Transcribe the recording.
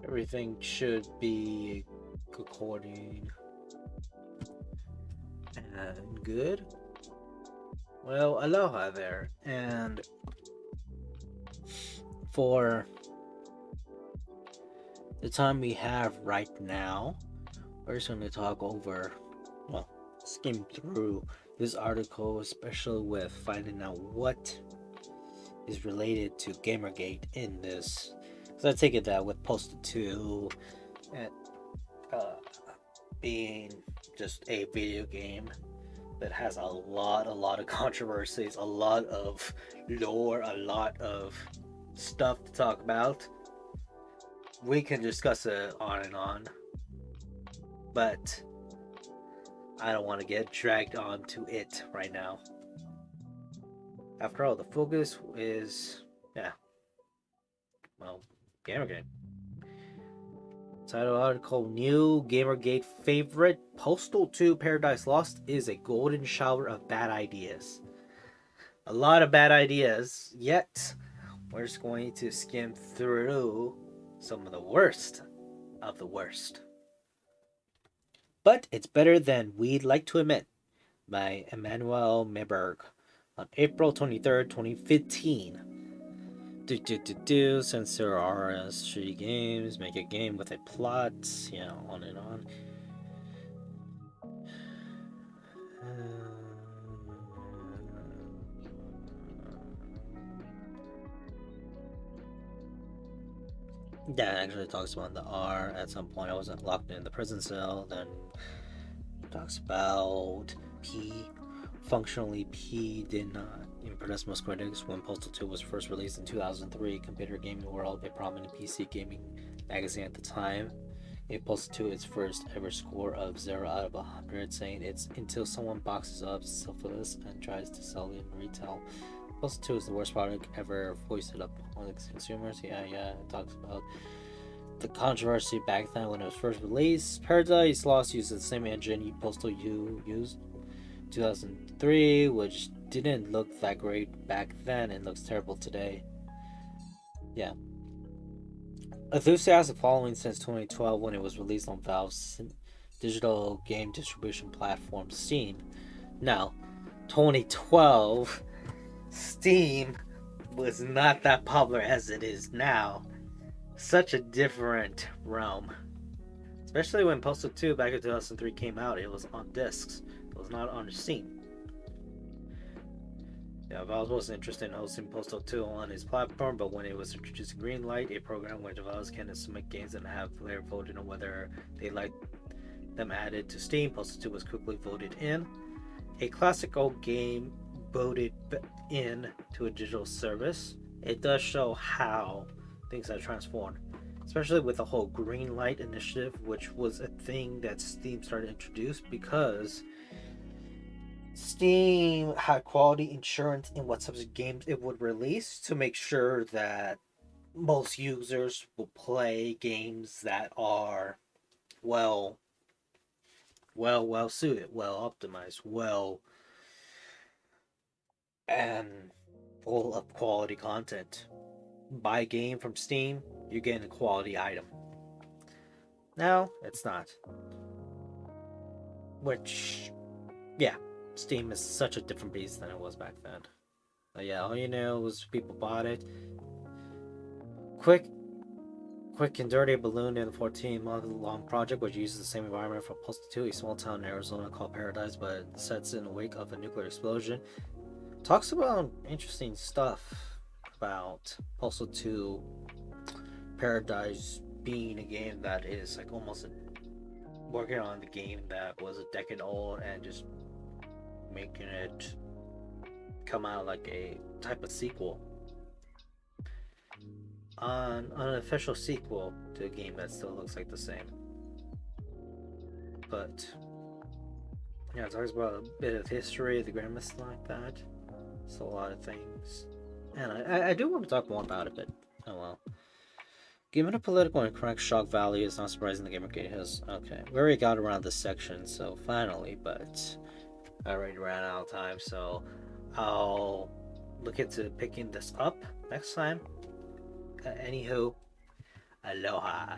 Everything should be according and good. Well, aloha there. And for the time we have right now, we're just going to talk over, well, skim through this article, especially with finding out what is related to Gamergate in this. Because I take it that with Postal 2 and uh, being just a video game that has a lot of controversies, a lot of lore, a lot of stuff to talk about. We can discuss it on and on, but I don't want to get dragged onto it right now. After all, the focus is, yeah, well, Gamergate. Title article: New Gamergate favorite Postal 2 Paradise Lost is a golden shower of bad ideas. A lot of bad ideas, yet we're just going to skim through some of the worst of the worst. But it's better than we'd like to admit, by Emmanuel Meberg on April 23rd, 2015. Since there are shitty games, make a game with a plot, on and on. Yeah, it actually talks about the R. At some point, I wasn't locked in the prison cell. Then talks about P. Functionally, P did not impress most critics when Postal 2 was first released in 2003. Computer Gaming World, a prominent PC gaming magazine at the time, gave Postal 2 its first ever score of 0 out of 100, saying it's until someone boxes up syphilis and tries to sell it in retail. Postal 2 is the worst product ever foisted upon consumers. Yeah, it talks about the controversy back then when it was first released. Paradise Lost used the same engine Postal U used 2003, which didn't look that great back then and looks terrible today. Yeah. Enthusiastic following since 2012 when it was released on Valve's digital game distribution platform Steam. Now, 2012, Steam was not that popular as it is now. Such a different realm. Especially when Postal 2 back in 2003 came out, it was on discs. It was not on Steam. Yeah, Valve was interested in hosting Postal 2 on his platform, but when it was introduced Greenlight, a program where developers can submit games and have players voted on whether they like them added to Steam, Postal 2 was quickly voted in. A classic old game voted in to a digital service. It does show how things have transformed, especially with the whole Greenlight initiative, which was a thing that Steam started to introduce because Steam had quality insurance in what types of games it would release to make sure that most users will play games that are well suited, well optimized, and full of quality content. Buy a game from Steam, you're getting a quality item. Now, it's not. Which, yeah, Steam is such a different beast than it was back then. But yeah, all you know was people bought it. Quick and Dirty Balloon in the 14-month long project, which uses the same environment from Postal 2, a small town in Arizona called Paradise, but sets in the wake of a nuclear explosion. Talks about interesting stuff about Postal 2 Paradise being a game that is like almost working on the game that was a decade old and just making it come out like a type of sequel, an unofficial sequel to a game that still looks like the same. But yeah, it talks about a bit of history of the Grandmaster like that. It's a lot of things, and I do want to talk more about it, but oh well. Given the political and correct shock value, it's not surprising the Gamergate has. Okay, we already got around this section, so finally, but I already ran out of time, so I'll look into picking this up next time. Anywho, aloha.